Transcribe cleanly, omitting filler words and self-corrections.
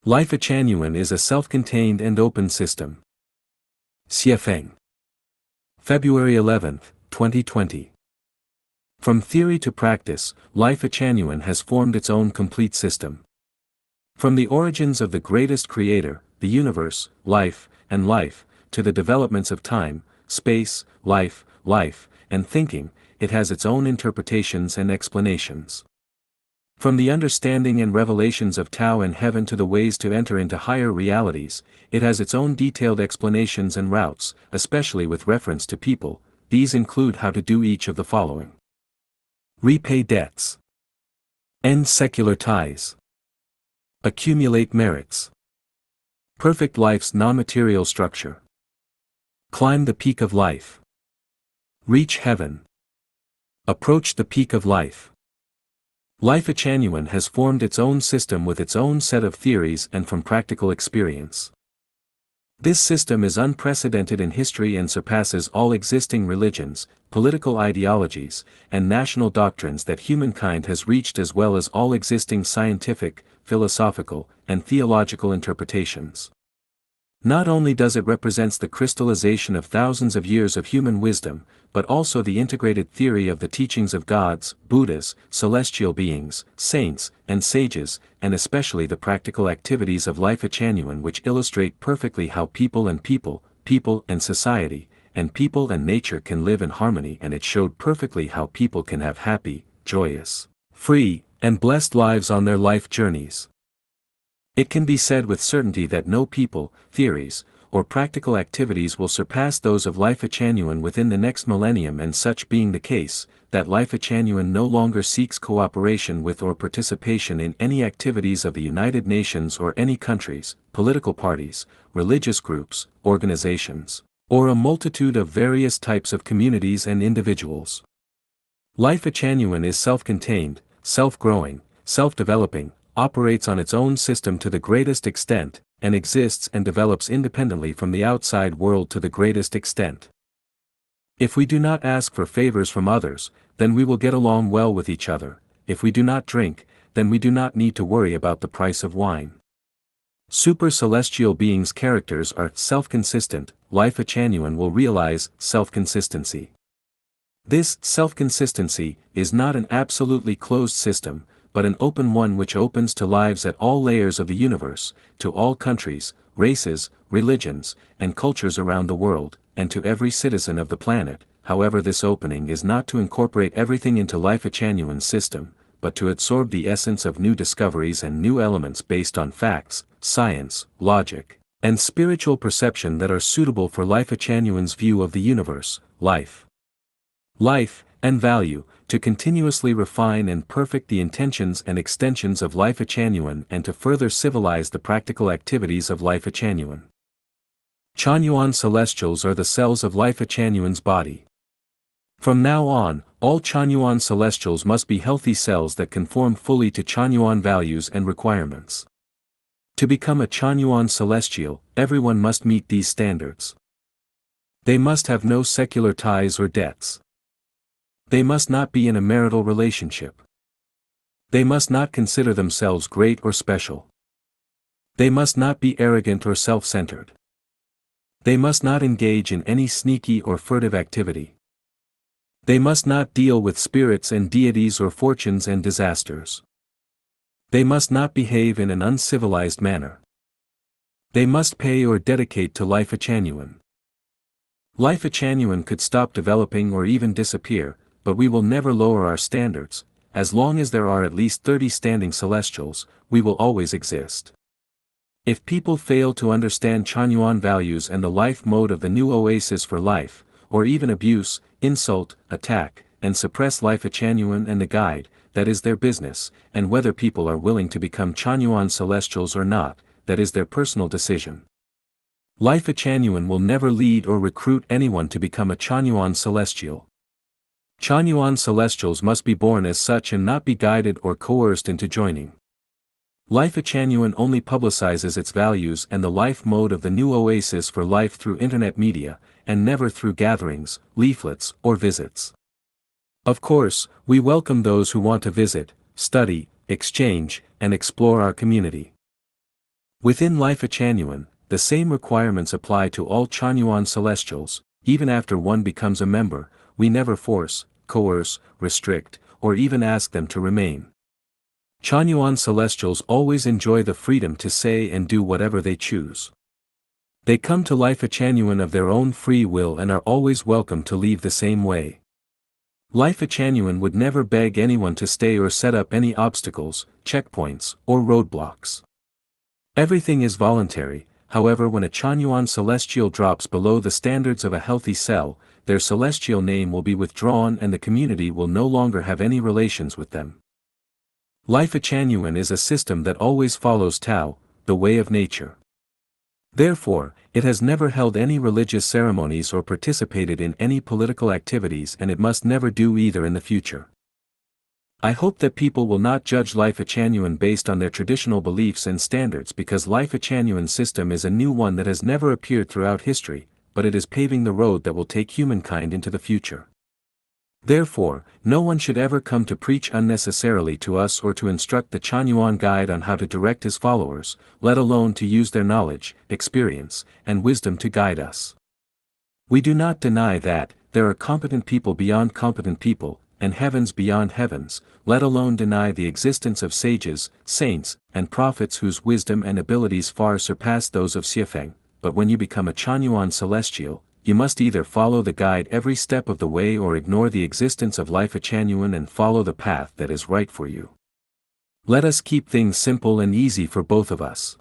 Lifechanyuan is a self-contained and open system. Xiefeng. February 11, 2020. From theory to practice, Lifechanyuan has formed its own complete system. From the origins of the greatest creator, the universe, life, and life, to the developments of time, space, life, and thinking, it has its own interpretations and explanations. From the understanding and revelations of Tao and heaven to the ways to enter into higher realities, it has its own detailed explanations and routes, especially with reference to people. These include how to do each of the following: repay debts, end secular ties, accumulate merits, perfect life's non-material structure, climb the peak of life, reach heaven, approach the peak of life. Lifechanyuan has formed its own system with its own set of theories and from practical experience. This system is unprecedented in history and surpasses all existing religions, political ideologies, and national doctrines that humankind has reached, as well as all existing scientific, philosophical, and theological interpretations. Not only does it represent the crystallization of thousands of years of human wisdom, but also the integrated theory of the teachings of gods, Buddhas, celestial beings, saints, and sages, and especially the practical activities of Lifechanyuan, which illustrate perfectly how people and society, and people and nature can live in harmony, and it showed perfectly how people can have happy, joyous, free, and blessed lives on their life journeys. It can be said with certainty that no people, theories, or practical activities will surpass those of Lifechanyuan within the next millennium, and such being the case, that Lifechanyuan no longer seeks cooperation with or participation in any activities of the United Nations or any countries, political parties, religious groups, organizations, or a multitude of various types of communities and individuals. Lifechanyuan is self-contained, self-growing, self-developing, operates on its own system to the greatest extent, and exists and develops independently from the outside world to the greatest extent. If we do not ask for favors from others, then we will get along well with each other. If we do not drink, then we do not need to worry about the price of wine. Super celestial beings' characters are self-consistent. Lifechanyuan will realize self-consistency. This self-consistency is not an absolutely closed system, but an open one which opens to lives at all layers of the universe, to all countries, races, religions, and cultures around the world, and to every citizen of the planet. However, this opening is not to incorporate everything into Lifechanyuan's system, but to absorb the essence of new discoveries and new elements based on facts, science, logic, and spiritual perception that are suitable for Lifechanyuan's view of the universe, life, and value, to continuously refine and perfect the intentions and extensions of Lifechanyuan, and to further civilize the practical activities of Lifechanyuan. Chanyuan celestials are the cells of Lifechanyuan's body. From now on, all Chanyuan celestials must be healthy cells that conform fully to Chanyuan values and requirements. To become a Chanyuan celestial, everyone must meet these standards. They must have no secular ties or debts. They must not be in a marital relationship. They must not consider themselves great or special. They must not be arrogant or self-centered. They must not engage in any sneaky or furtive activity. They must not deal with spirits and deities or fortunes and disasters. They must not behave in an uncivilized manner. They must pay or dedicate to Lifechanyuan. Lifechanyuan could stop developing or even disappear, but we will never lower our standards. As long as there are at least 30 standing celestials, we will always exist. If people fail to understand Chanyuan values and the life mode of the new oasis for life, or even abuse, insult, attack, and suppress Lifechanyuan and the guide, that is their business, and whether people are willing to become Chanyuan celestials or not, that is their personal decision. Lifechanyuan will never lead or recruit anyone to become a Chanyuan celestial. Chanyuan celestials must be born as such and not be guided or coerced into joining. Lifechanyuan only publicizes its values and the life mode of the new oasis for life through internet media, and never through gatherings, leaflets, or visits. Of course, we welcome those who want to visit, study, exchange, and explore our community. Within Lifechanyuan, the same requirements apply to all Chanyuan celestials. Even after one becomes a member, we never force, coerce, restrict, or even ask them to remain. Chanyuan celestials always enjoy the freedom to say and do whatever they choose. They come to Lifechanyuan of their own free will and are always welcome to leave the same way. Lifechanyuan would never beg anyone to stay or set up any obstacles, checkpoints, or roadblocks. Everything is voluntary. However, when a Chanyuan celestial drops below the standards of a healthy cell, their celestial name will be withdrawn and the community will no longer have any relations with them. Lifechanyuan is a system that always follows Tao, the way of nature. Therefore, it has never held any religious ceremonies or participated in any political activities, and it must never do either in the future. I hope that people will not judge Lifechanyuan based on their traditional beliefs and standards, because Lifechanyuan system is a new one that has never appeared throughout history, but it is paving the road that will take humankind into the future. Therefore, no one should ever come to preach unnecessarily to us or to instruct the Chanyuan guide on how to direct his followers, let alone to use their knowledge, experience, and wisdom to guide us. We do not deny that there are competent people beyond competent people, and heavens beyond heavens, let alone deny the existence of sages, saints, and prophets whose wisdom and abilities far surpass those of Xiefeng. But when you become a Chanyuan celestial, you must either follow the guide every step of the way or ignore the existence of Lifechanyuan and follow the path that is right for you. Let us keep things simple and easy for both of us.